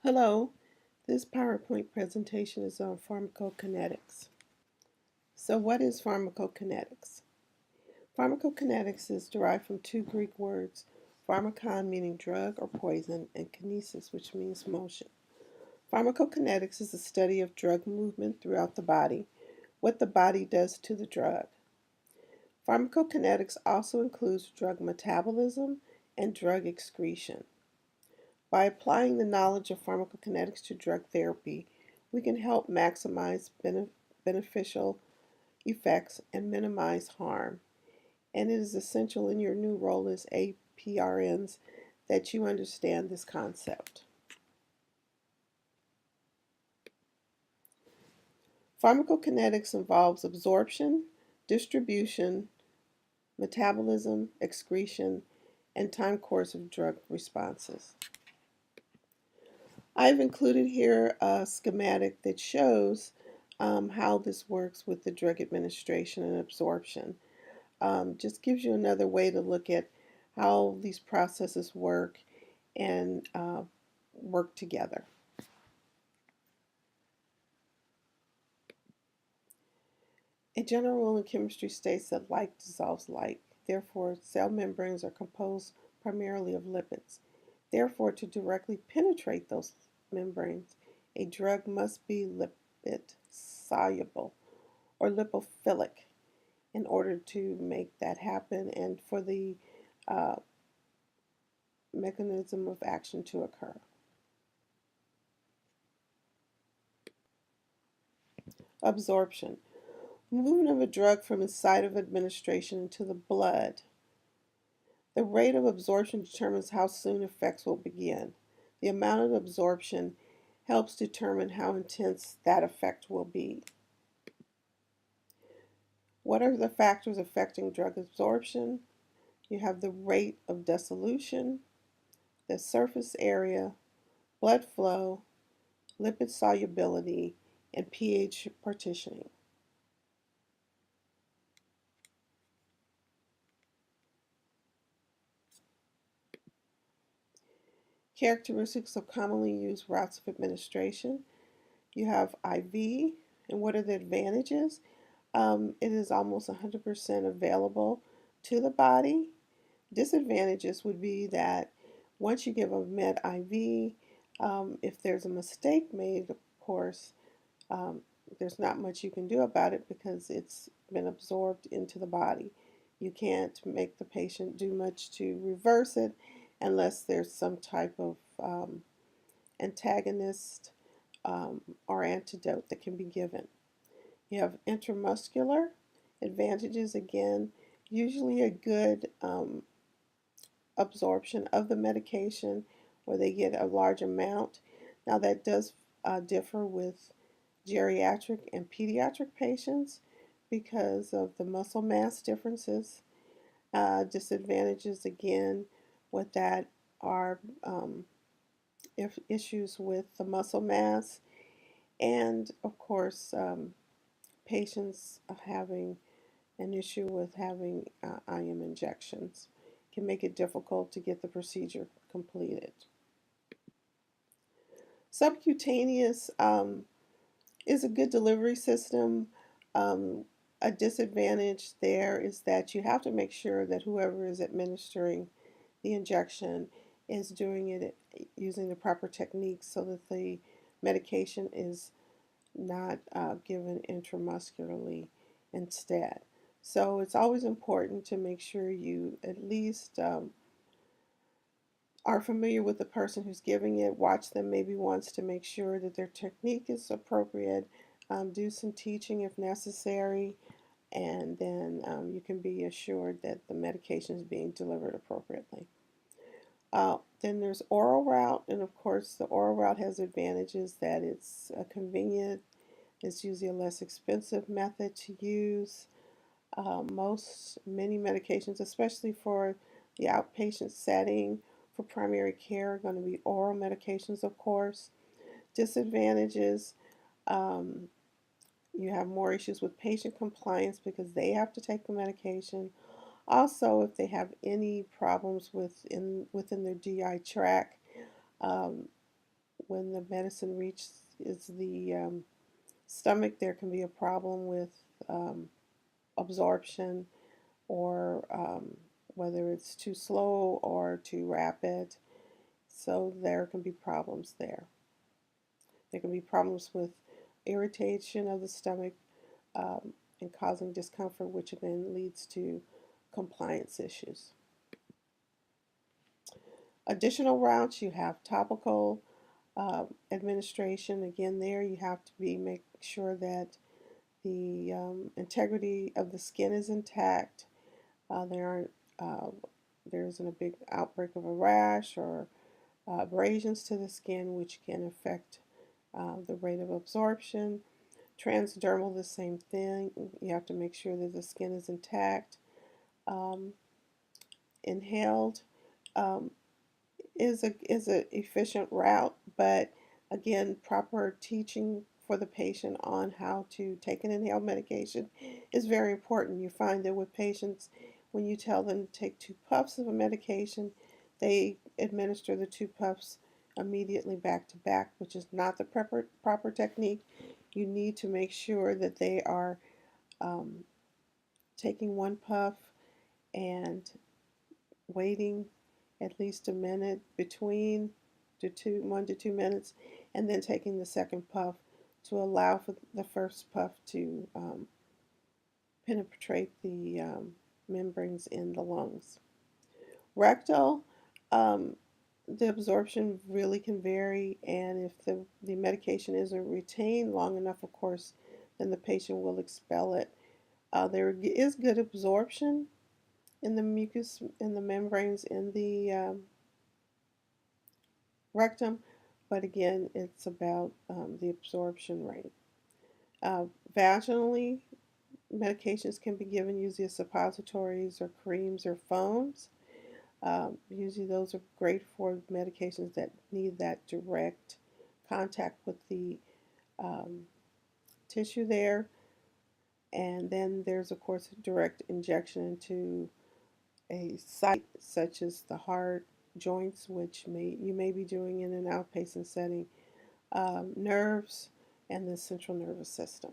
Hello, this PowerPoint presentation is on pharmacokinetics. So what is pharmacokinetics? Pharmacokinetics is derived from two Greek words, pharmakon meaning drug or poison, and kinesis, which means motion. Pharmacokinetics is the study of drug movement throughout the body, what the body does to the drug. Pharmacokinetics also includes drug metabolism and drug excretion. By applying the knowledge of pharmacokinetics to drug therapy, we can help maximize beneficial effects and minimize harm. And it is essential in your new role as APRNs that you understand this concept. Pharmacokinetics involves absorption, distribution, metabolism, excretion, and time course of drug responses. I've included here a schematic that shows how this works with the drug administration and absorption. Just gives you another way to look at how these processes work and work together. A general rule in chemistry states that like dissolves like. Therefore, cell membranes are composed primarily of lipids. Therefore, to directly penetrate those membranes, a drug must be lipid soluble or lipophilic in order to make that happen and for the uh, mechanism of action to occur. Absorption. Movement of a drug from its site of administration into the blood. The rate of absorption determines how soon effects will begin. The amount of absorption helps determine how intense that effect will be. What are the factors affecting drug absorption? You have the rate of dissolution, the surface area, blood flow, lipid solubility, and pH partitioning. Characteristics of commonly used routes of administration. You have IV, and what are the advantages? It is almost 100% available to the body. Disadvantages would be that once you give a med IV, if there's a mistake made, of course, um, there's not much you can do about it because it's been absorbed into the body. You can't make the patient do much to reverse it unless there's some type of antagonist or antidote that can be given. You have intramuscular advantages again, usually a good absorption of the medication where they get a large amount. Now that does differ with geriatric and pediatric patients because of the muscle mass differences. Disadvantages again with that are if issues with the muscle mass and of course patients having an issue with having IM injections can make it difficult to get the procedure completed. Subcutaneous is a good delivery system. A disadvantage there is that you have to make sure that whoever is administering the injection is doing it using the proper techniques so that the medication is not given intramuscularly instead. So it's always important to make sure you at least are familiar with the person who's giving it, watch them maybe once to make sure that their technique is appropriate, do some teaching if necessary, and then you can be assured that the medication is being delivered appropriately. Then there's oral route, and of course the oral route has advantages that it's convenient, it's usually a less expensive method to use. Many medications, especially for the outpatient setting for primary care, are going to be oral medications, of course. Disadvantages, um, you have more issues with patient compliance because they have to take the medication. Also, if they have any problems within their GI tract, um, when the medicine reaches the stomach, there can be a problem with um, absorption, or whether it's too slow or too rapid. So there can be problems there. There can be problems with irritation of the stomach, and causing discomfort, which then leads to compliance issues. Additional routes, you have topical administration. Again, there you have to make sure that the integrity of the skin is intact. There aren't there isn't a big outbreak of a rash or abrasions to the skin, which can affect the rate of absorption. Transdermal, the same thing. You have to make sure that the skin is intact. Um, Inhaled um, is a efficient route, but again, proper teaching for the patient on how to take an inhaled medication is very important. You find that with patients, when you tell them to take 2 puffs of a medication, they administer the 2 puffs immediately back to back, which is not the proper technique. You need to make sure that they are um, taking 1 puff and waiting at least a minute between 1 to 2 minutes, and then taking the second puff to allow for the first puff to penetrate the membranes in the lungs. Rectal, um, the absorption really can vary, and if the medication isn't retained long enough, of course, then the patient will expel it. There is good absorption in the mucus, in the membranes, in the rectum, but again, it's about the absorption rate. Uh, Vaginally, medications can be given using suppositories or creams or foams. Usually, those are great for medications that need that direct contact with the um, tissue there. And then there's, of course, direct injection into a site such as the heart, joints, which you may be doing in an outpatient setting, nerves, and the central nervous system.